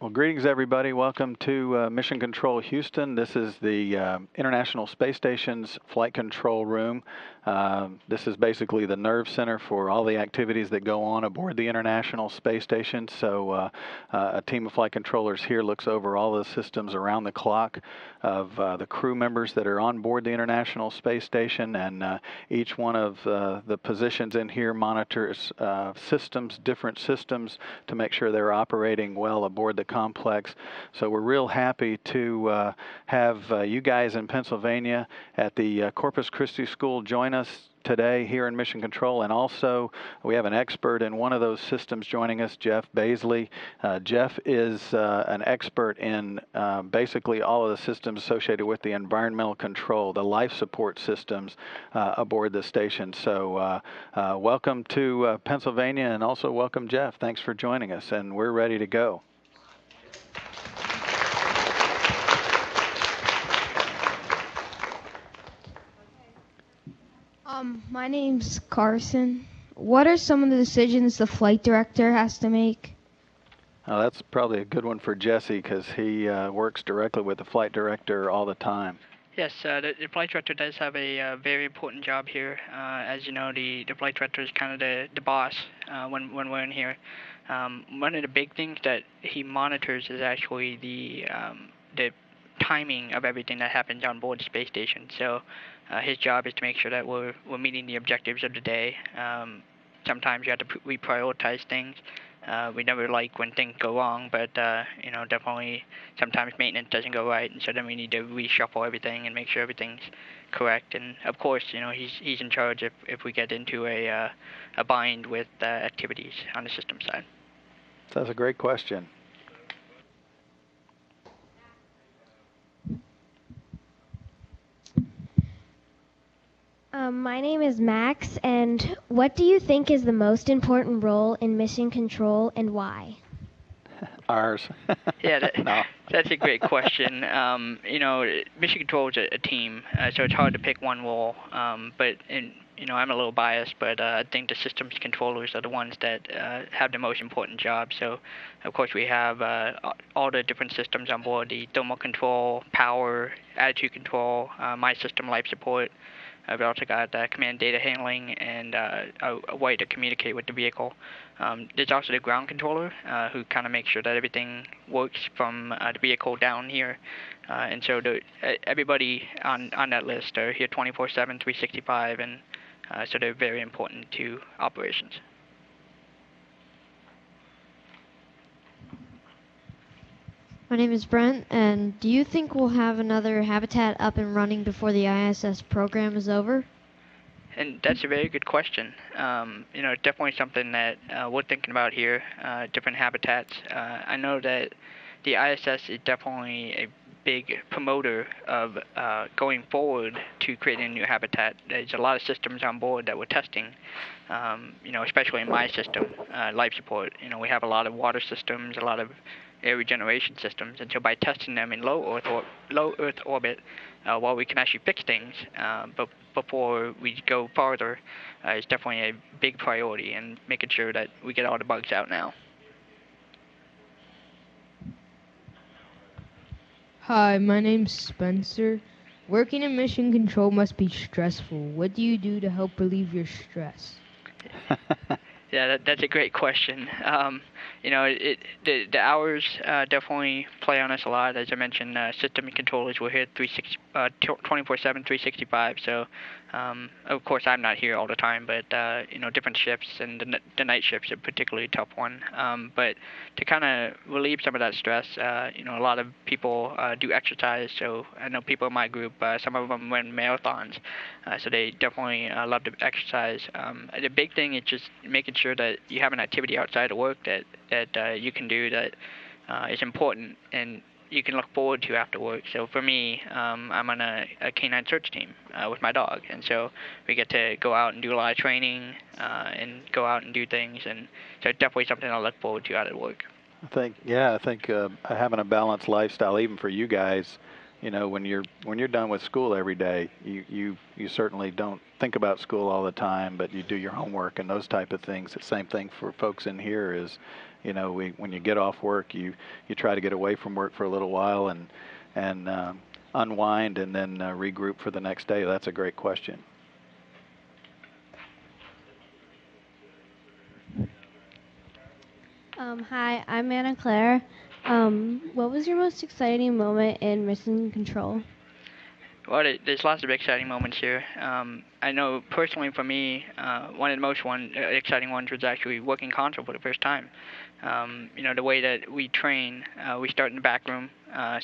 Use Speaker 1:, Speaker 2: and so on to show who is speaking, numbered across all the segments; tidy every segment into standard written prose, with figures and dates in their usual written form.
Speaker 1: Well, greetings, everybody. Welcome to Mission Control Houston. This is the International Space Station's flight control room. This is basically the nerve center for all the activities that go on aboard the International Space Station. So a team of flight controllers here looks over all the systems around the clock of the crew members that are on board the International Space Station, and each one of the positions in here monitors different systems to make sure they're operating well aboard the complex. So we're real happy to have you guys in Pennsylvania at the Corpus Christi School join us today here in Mission Control, and also we have an expert in one of those systems joining us, Jesse Bazley. Jeff is an expert in basically all of the systems associated with the environmental control, the life support systems aboard the station. So welcome to Pennsylvania, and also welcome, Jeff. Thanks for joining us, and we're ready to go.
Speaker 2: My name's Carson. What are some of the decisions the flight director has to make?
Speaker 1: That's probably a good one for Jesse, because he works directly with the flight director all the time.
Speaker 3: Yes, the flight director does have a very important job here. As you know, the flight director is kind of the boss when we're in here. One of the big things that he monitors is actually the timing of everything that happens on board the space station. So his job is to make sure that we're meeting the objectives of the day. Sometimes you have to reprioritize things. We never like when things go wrong, but definitely sometimes maintenance doesn't go right, and so then we need to reshuffle everything and make sure everything's correct. And of course, he's in charge if we get into a bind with activities on the system side.
Speaker 1: That's a great question.
Speaker 4: My name is Max, and what do you think is the most important role in mission control, and why?
Speaker 1: Ours.
Speaker 3: Yeah,
Speaker 1: No.
Speaker 3: That's a great question. Mission control is a team, so it's hard to pick one role. I'm a little biased, but I think the systems controllers are the ones that have the most important job. So, of course, we have all the different systems on board: the thermal control, power, attitude control, my system, life support. We've also got command data handling and a way to communicate with the vehicle. There's also the ground controller who kind of makes sure that everything works from the vehicle down here. And so everybody on that list are here 24/7, 365, and so they're very important to operations.
Speaker 5: My name is Brent, and do you think we'll have another habitat up and running before the ISS program is over?
Speaker 3: And that's a very good question. Definitely something that we're thinking about here, different habitats. I know that the ISS is definitely a big promoter of going forward to creating a new habitat. There's a lot of systems on board that we're testing, especially in my system, life support. We have a lot of water systems, a lot of air regeneration systems, and so by testing them in low Earth orbit, while we can actually fix things, but before we go farther, is definitely a big priority, and making sure that we get all the bugs out now.
Speaker 6: Hi, my name's Spencer. Working in mission control must be stressful. What do you do to help relieve your stress?
Speaker 3: Yeah, that's a great question. The hours definitely play on us a lot. As I mentioned, system controllers, we're here 24/7, 365. So, of course, I'm not here all the time, but different shifts, and the night shifts are a particularly tough one. But to kind of relieve some of that stress, a lot of people do exercise. So I know people in my group, some of them run marathons, so they definitely love to exercise. The big thing is just making sure that you have an activity outside of work that you can do that is important and you can look forward to after work. So for me, I'm on a canine search team with my dog, and so we get to go out and do a lot of training and go out and do things, and so it's definitely something I look forward to out of work.
Speaker 1: I think having a balanced lifestyle, even for you guys, when you're done with school every day, you certainly don't think about school all the time, but you do your homework and those type of things. The same thing for folks in here is, when you get off work, you try to get away from work for a little while and unwind and then regroup for the next day. That's a great question.
Speaker 7: Hi, I'm Anna Claire. What was your most exciting moment in mission control?
Speaker 3: Well, there's lots of exciting moments here. I know personally for me, one of the most exciting ones was actually working console for the first time. The way that we train, we start in the back room,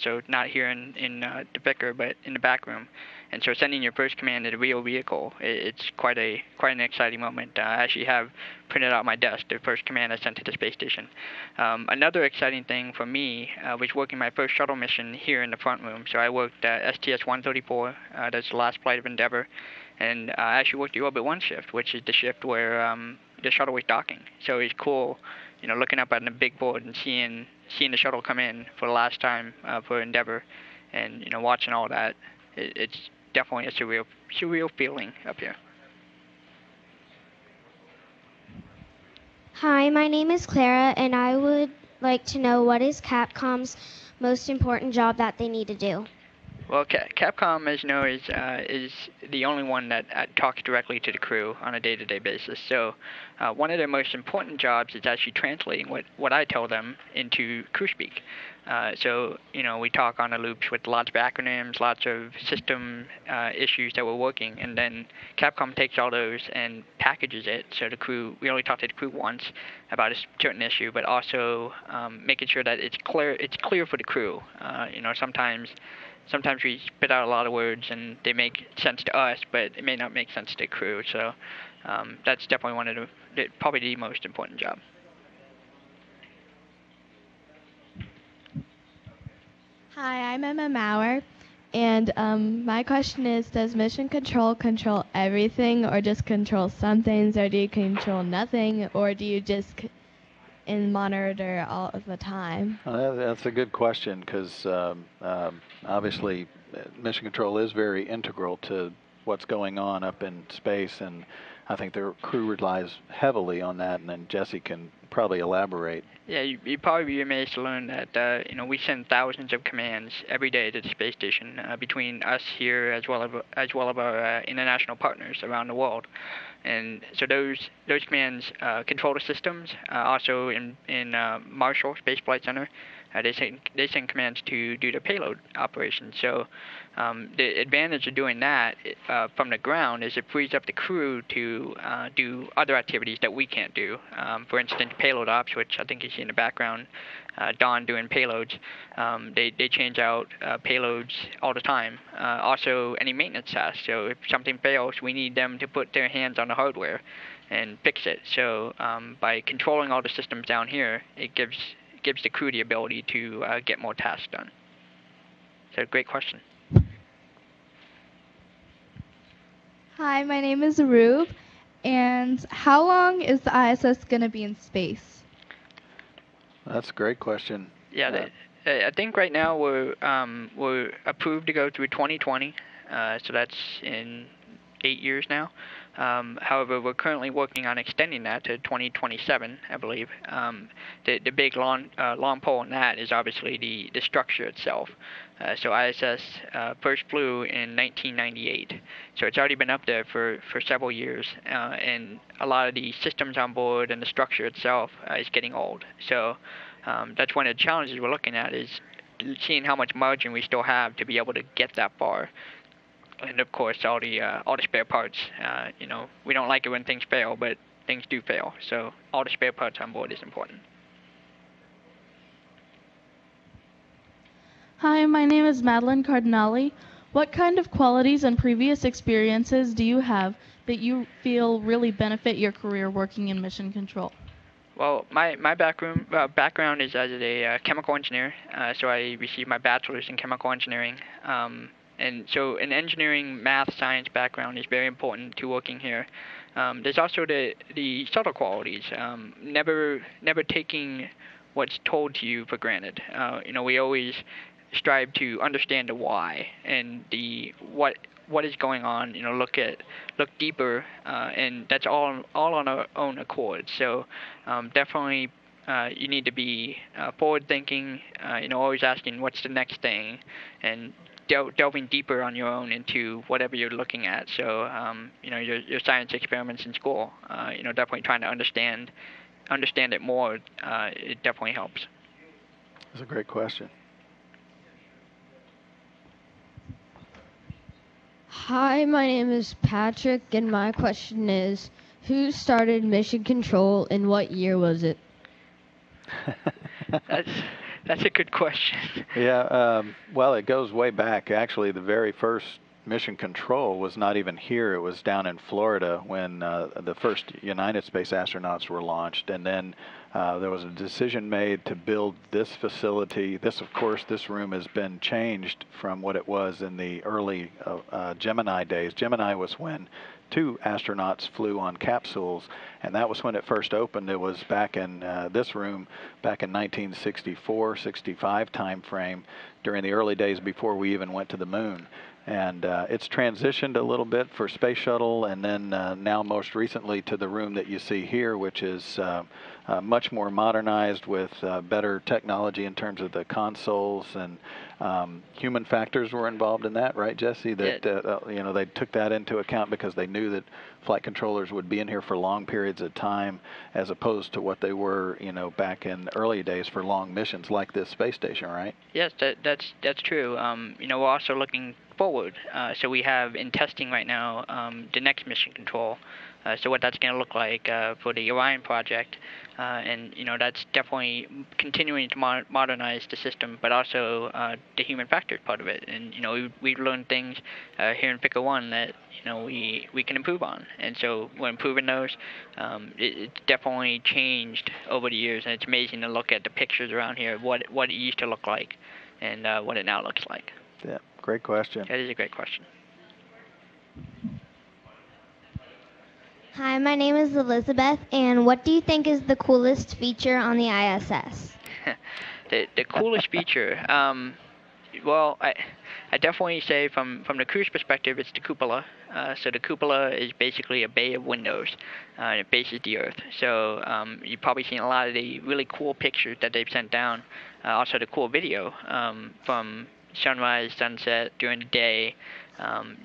Speaker 3: so not here in the Vicar, but in the back room. And so sending your first command to the real vehicle, it's quite an exciting moment. I actually have printed out my desk, the first command I sent to the space station. Another exciting thing for me was working my first shuttle mission here in the front room. So I worked STS-134, that's the last flight of Endeavour, and I actually worked the Orbit 1 shift, which is the shift where the shuttle was docking. So it's cool, looking up on the big board and seeing the shuttle come in for the last time for Endeavour, and watching all that. It's definitely a surreal feeling up here.
Speaker 4: Hi, my name is Clara, and I would like to know what is Capcom's most important job that they need to do.
Speaker 3: Well, Capcom, as you know, is the only one that talks directly to the crew on a day-to-day basis. So one of their most important jobs is actually translating what I tell them into crew speak. So we talk on the loops with lots of acronyms, lots of system issues that we're working, and then Capcom takes all those and packages it. So we only talk to the crew once about a certain issue, but also making sure that it's clear for the crew. Sometimes we spit out a lot of words and they make sense to us, but it may not make sense to the crew. So that's definitely one of probably the most important job.
Speaker 8: Hi, I'm Emma Maurer, and my question is, does mission control everything, or just control some things, or do you control nothing, or do you just monitor all of the time?
Speaker 1: That's a good question, because obviously mission control is very integral to what's going on up in space, and I think the crew relies heavily on that, and then Jesse can probably elaborate.
Speaker 3: Yeah, you'd probably be amazed to learn that we send thousands of commands every day to the space station between us here as well as our international partners around the world. And so those commands control the systems. Also in Marshall Space Flight Center, they send commands to do the payload operation. So the advantage of doing that from the ground is it frees up the crew to do other activities that we can't do. For instance, payload ops, which I think you see in the background, Don doing payloads. They change out payloads all the time. Also, any maintenance tasks. So if something fails, we need them to put their hands on the hardware and fix it. So by controlling all the systems down here, it gives the crew the ability to get more tasks done. So great question.
Speaker 8: Hi, my name is Rube, and how long is the ISS going to be in space?
Speaker 1: That's a great question.
Speaker 3: Yeah, I think right now we're approved to go through 2020, so that's in 8 years now. However, we're currently working on extending that to 2027, I believe. The big long pole in that is obviously the structure itself. So ISS first flew in 1998, so it's already been up there for several years, and a lot of the systems on board and the structure itself is getting old. So that's one of the challenges we're looking at, is seeing how much margin we still have to be able to get that far. And of course, all the spare parts. We don't like it when things fail, but things do fail. So all the spare parts on board is important.
Speaker 9: Hi, my name is Madeline Cardinale. What kind of qualities and previous experiences do you have that you feel really benefit your career working in mission control?
Speaker 3: Well, my background is as a chemical engineer. So I received my bachelor's in chemical engineering. And so an engineering, math, science background is very important to working here. There's also the subtle qualities, never taking what's told to you for granted. We always strive to understand the why and the what is going on. Look deeper, and that's all on our own accord. So definitely you need to be forward-thinking, always asking what's the next thing, and delving deeper on your own into whatever you're looking at. So, your science experiments in school, definitely trying to understand it more, it definitely helps.
Speaker 1: That's a great question.
Speaker 2: Hi, my name is Patrick, and my question is, who started Mission Control and what year was it?
Speaker 3: That's a good question.
Speaker 1: Yeah, well, it goes way back. Actually, the very first Mission Control was not even here. It was down in Florida when the first United States astronauts were launched. And then there was a decision made to build this facility. This room has been changed from what it was in the early Gemini days. Gemini was when 2 astronauts flew on capsules, and that was when it first opened. It was back in this room back in 1964, 65 time frame, during the early days before we even went to the moon. And it's transitioned a little bit for Space Shuttle, and then now most recently to the room that you see here, which is much more modernized with better technology in terms of the consoles, and human factors were involved in that, right, Jesse? That they took that into account because they knew that flight controllers would be in here for long periods of time, as opposed to what they were, back in the early days for long missions like this space station, right?
Speaker 3: Yes, that's true. We're also looking forward. So we have in testing right now the next mission control. So what that's going to look like for the Orion project, and that's definitely continuing to modernize the system, but also the human factors part of it. And we've learned things here in Picker 1 that we can improve on, and so we're improving those. It's definitely changed over the years, and it's amazing to look at the pictures around here, what it used to look like, and what it now looks like.
Speaker 1: Yeah, great question.
Speaker 3: That is a great question.
Speaker 4: Hi, my name is Elizabeth, and what do you think is the coolest feature on the ISS?
Speaker 3: The coolest feature, well, I definitely say from the crew's perspective, it's the cupola. So the cupola is basically a bay of windows, and it faces the Earth. So you've probably seen a lot of the really cool pictures that they've sent down, also the cool video from sunrise, sunset, during the day,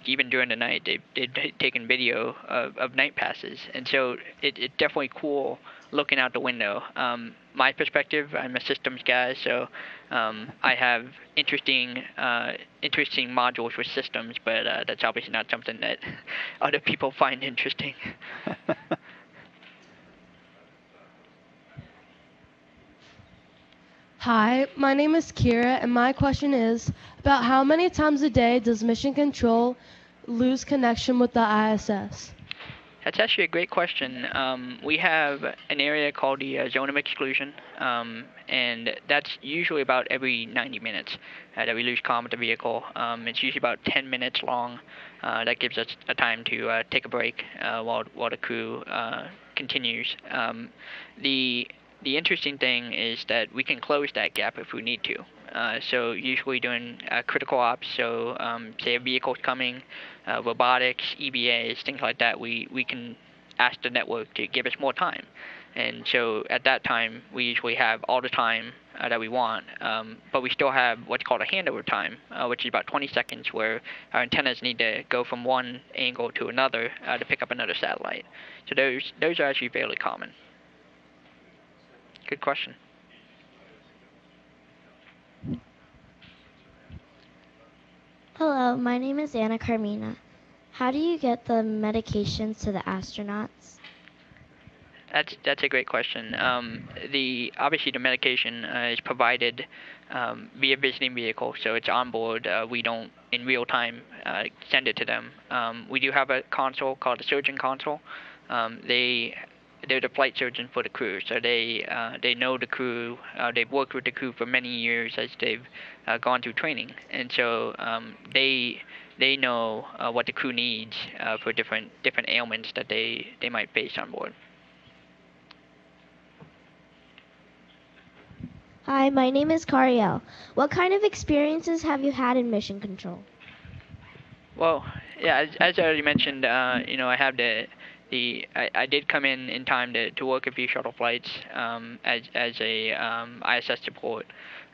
Speaker 3: even during the night. They've taken video of night passes, and so it's definitely cool looking out the window. My perspective, I'm a systems guy, so I have interesting modules with systems, but that's obviously not something that other people find interesting.
Speaker 10: Hi, my name is Kira, and my question is, about how many times a day does Mission Control lose connection with the ISS?
Speaker 3: That's actually a great question. We have an area called the zone of exclusion, and that's usually about every 90 minutes that we lose comm with the vehicle. It's usually about 10 minutes long. That gives us a time to take a break while the crew continues. The interesting thing is that we can close that gap if we need to. So usually during critical ops, so say a vehicle's coming, robotics, EBAs, things like that, we can ask the network to give us more time. And so at that time, we usually have all the time that we want, but we still have what's called a handover time, which is about 20 seconds, where our antennas need to go from one angle to another to pick up another satellite. So those are actually fairly common. Good question.
Speaker 4: Hello, my name is Anna Carmina. How do you get the medications to the astronauts?
Speaker 3: That's a great question. Obviously the medication is provided via visiting vehicle, so it's on board. We don't in real time send it to them. We do have a console called the surgeon console. They're the flight surgeon for the crew, so they know the crew. They've worked with the crew for many years as they've gone through training, and so they know what the crew needs for different ailments that they might face on board.
Speaker 4: Hi, my name is Carrie. What kind of experiences have you had in mission control?
Speaker 3: Well, yeah, as I already mentioned, I have the I did come in time to work a few shuttle flights as a ISS support.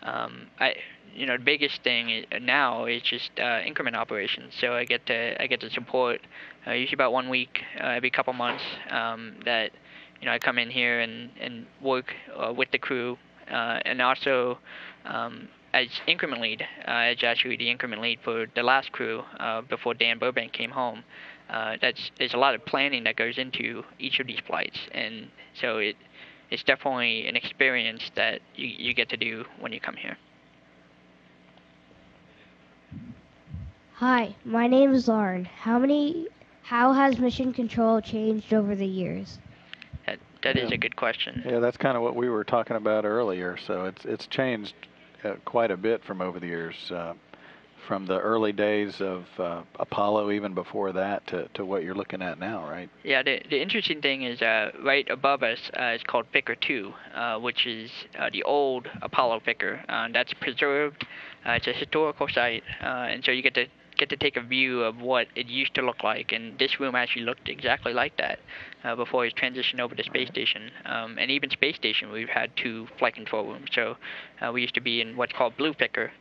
Speaker 3: The biggest thing now is just increment operations. So I get to support usually about 1 week every couple months. That I come in here and work with the crew, and also as increment lead. As actually the increment lead for the last crew before Dan Burbank came home. There's a lot of planning that goes into each of these flights, and so it's definitely an experience that you get to do when you come here.
Speaker 4: Hi, my name is Lauren. How has mission control changed over the years?
Speaker 3: That is a good question.
Speaker 1: Yeah, that's kind of what we were talking about earlier. So it's changed quite a bit from over the years, from the early days of Apollo, even before that, to what you're looking at now, right?
Speaker 3: Yeah, the interesting thing is right above us is called Picker 2, which is the old Apollo Picker. That's preserved. It's a historical site, and so you get to take a view of what it used to look like, and this room actually looked exactly like that before it transitioned over to Space Station. And even Space Station, we've had 2 flight control rooms. So we used to be in what's called Blue Picker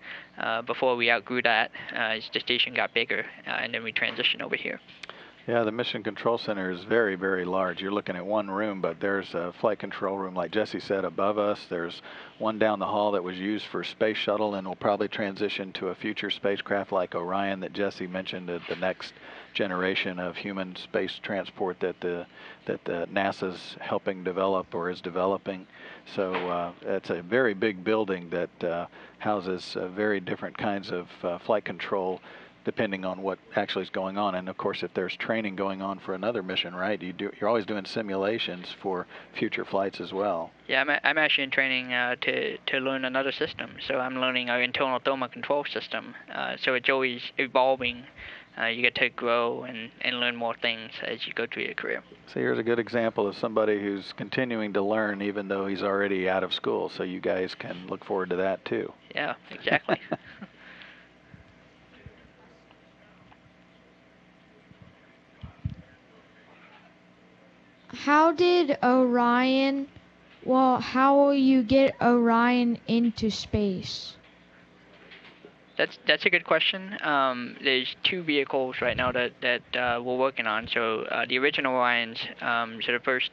Speaker 3: before we outgrew that as the station got bigger, and then we transitioned over here.
Speaker 1: Yeah, the Mission Control Center is very, very large. You're looking at one room, but there's a flight control room, like Jesse said, above us. There's one down the hall that was used for space shuttle and will probably transition to a future spacecraft like Orion that Jesse mentioned, the next generation of human space transport that NASA's helping develop or is developing. So it's a very big building that houses very different kinds of flight control, depending on what actually is going on. And of course, if there's training going on for another mission, right, you're always doing simulations for future flights as well.
Speaker 3: Yeah, I'm actually in training to learn another system. So I'm learning our internal thermal control system. So it's always evolving. You get to grow and learn more things as you go through your career.
Speaker 1: So here's a good example of somebody who's continuing to learn even though he's already out of school. So you guys can look forward to that too.
Speaker 3: Yeah, exactly.
Speaker 5: How will you get Orion into space?
Speaker 3: That's a good question. There's 2 vehicles right now that we're working on. So the original Orions, so the first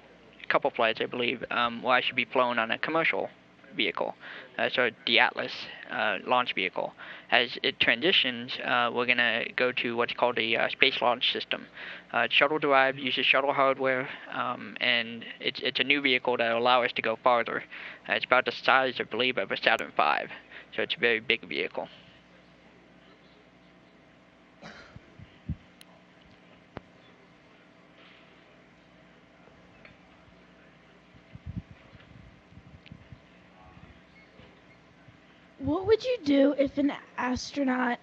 Speaker 3: couple flights, I believe, will actually be flown on a commercial vehicle, so the Atlas launch vehicle. As it transitions, we're going to go to what's called a space launch system. It's shuttle derived, uses shuttle hardware, and it's a new vehicle that will allow us to go farther. It's about the size, I believe, of a Saturn V, so it's a very big vehicle.
Speaker 9: What would you do if an astronaut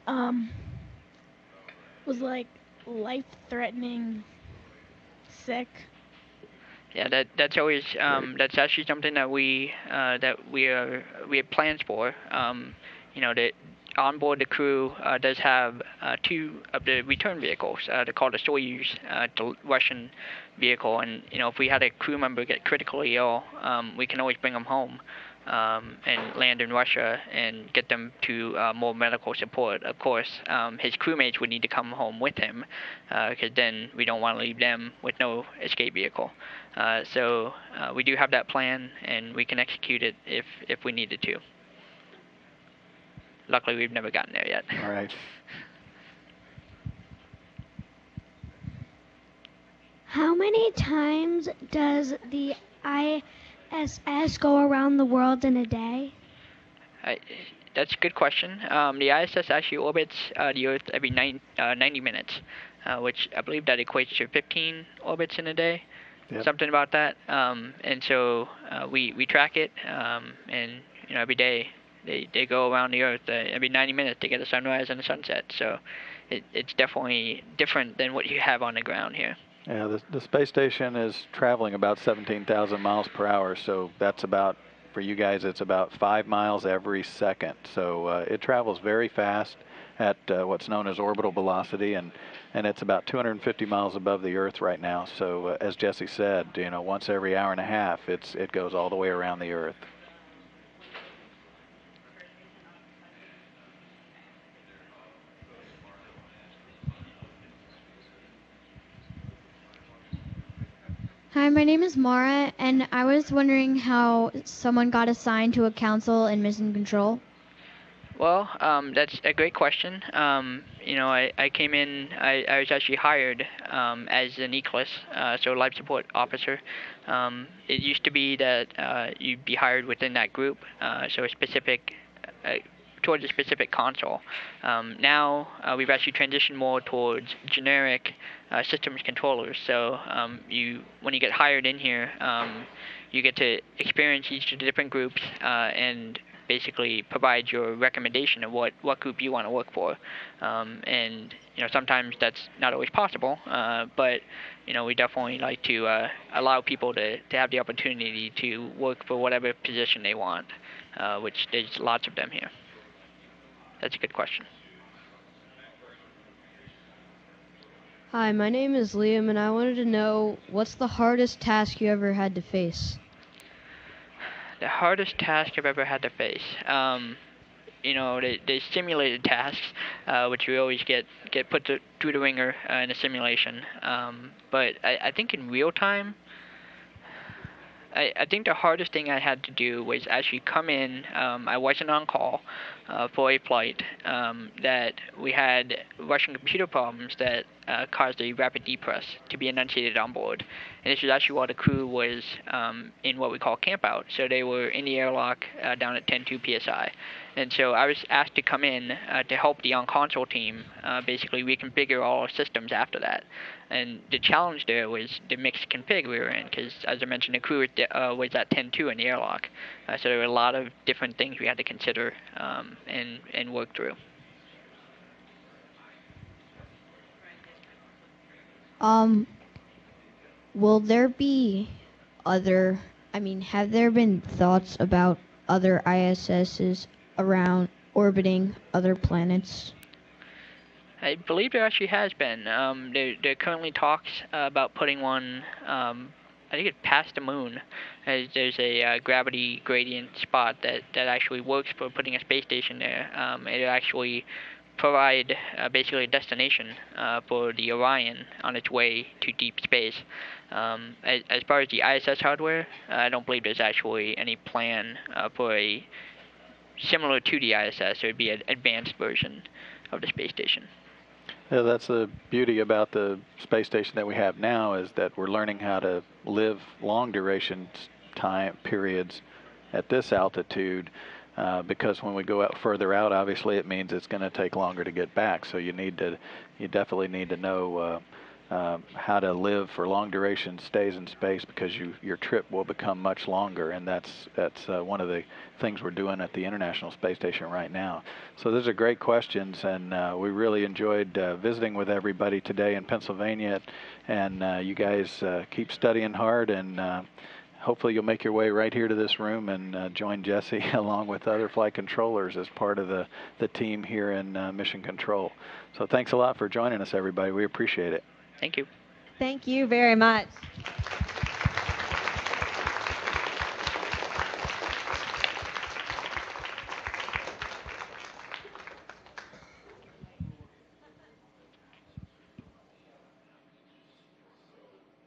Speaker 9: was like life-threatening sick?
Speaker 3: Yeah, that's always that's actually something that we have plans for. That on board the crew does have 2 of the return vehicles. They're called the Soyuz, the Russian vehicle, and if we had a crew member get critically ill, we can always bring them home. And land in Russia and get them to more medical support. Of course, his crewmates would need to come home with him, because then we don't want to leave them with no escape vehicle. So we do have that plan, and we can execute it if we needed to. Luckily, we've never gotten there yet.
Speaker 1: All right.
Speaker 4: How many times does the ISS go around the world in a day?
Speaker 3: That's a good question. The ISS actually orbits the Earth every 90 minutes, which I believe that equates to 15 orbits in a day, something about that. And so we track it, and every day they go around the Earth every 90 minutes to get a sunrise and a sunset. So it's definitely different than what you have on the ground here.
Speaker 1: Yeah, the space station is traveling about 17,000 miles per hour, so that's about, for you guys, it's about 5 miles every second. So it travels very fast at what's known as orbital velocity, and and it's about 250 miles above the Earth right now. So as Jesse said, once every hour and a half, it goes all the way around the Earth.
Speaker 5: Hi, my name is Mara, and I was wondering how someone got assigned to a council in mission control.
Speaker 3: Well, that's a great question. I came in, I was actually hired as an ECLSS, so life support officer. It used to be that you'd be hired within that group, so a specific, towards a specific console. Now we've actually transitioned more towards generic systems controllers. So when you get hired in here, you get to experience each of the different groups and basically provide your recommendation of what group you want to work for. And sometimes that's not always possible, but we definitely like to allow people to have the opportunity to work for whatever position they want, which there's lots of them here. That's a good question.
Speaker 6: Hi, my name is Liam, and I wanted to know, what's the hardest task you ever had to face?
Speaker 3: The hardest task I've ever had to face. The simulated tasks, which we always get put through the ringer in a simulation. But I think in real time, I think the hardest thing I had to do was actually come in. I wasn't on call for a flight that we had Russian computer problems that caused a rapid depress to be enunciated on board. And this was actually while the crew was in what we call camp out. So they were in the airlock down at 10.2 psi. And so I was asked to come in to help the on-console team basically reconfigure all our systems after that. And the challenge there was the mixed config we were in, because as I mentioned, the crew was at 10.2 in the airlock. So there were a lot of different things we had to consider and work through.
Speaker 5: Will there be have there been thoughts about other ISSs around orbiting other planets?
Speaker 3: I believe there actually has been. There are currently talks about putting one, I think it's past the moon. There's a gravity gradient spot that actually works for putting a space station there. It'll actually provide basically a destination for the Orion on its way to deep space. As far as the ISS hardware, I don't believe there's actually any plan for a similar to the ISS. It would be an advanced version of the space station.
Speaker 1: Yeah, that's the beauty about the space station that we have now, is that we're learning how to live long duration time periods at this altitude, because when we go out further out, obviously it means it's going to take longer to get back. So you definitely need to know how to live for long duration stays in space, because your trip will become much longer, and that's one of the things we're doing at the International Space Station right now. So those are great questions, and we really enjoyed visiting with everybody today in Pennsylvania, and you guys keep studying hard, and hopefully you'll make your way right here to this room and join Jesse along with other flight controllers as part of the team here in Mission Control. So thanks a lot for joining us, everybody. We appreciate it.
Speaker 3: Thank you.
Speaker 11: Thank you very much.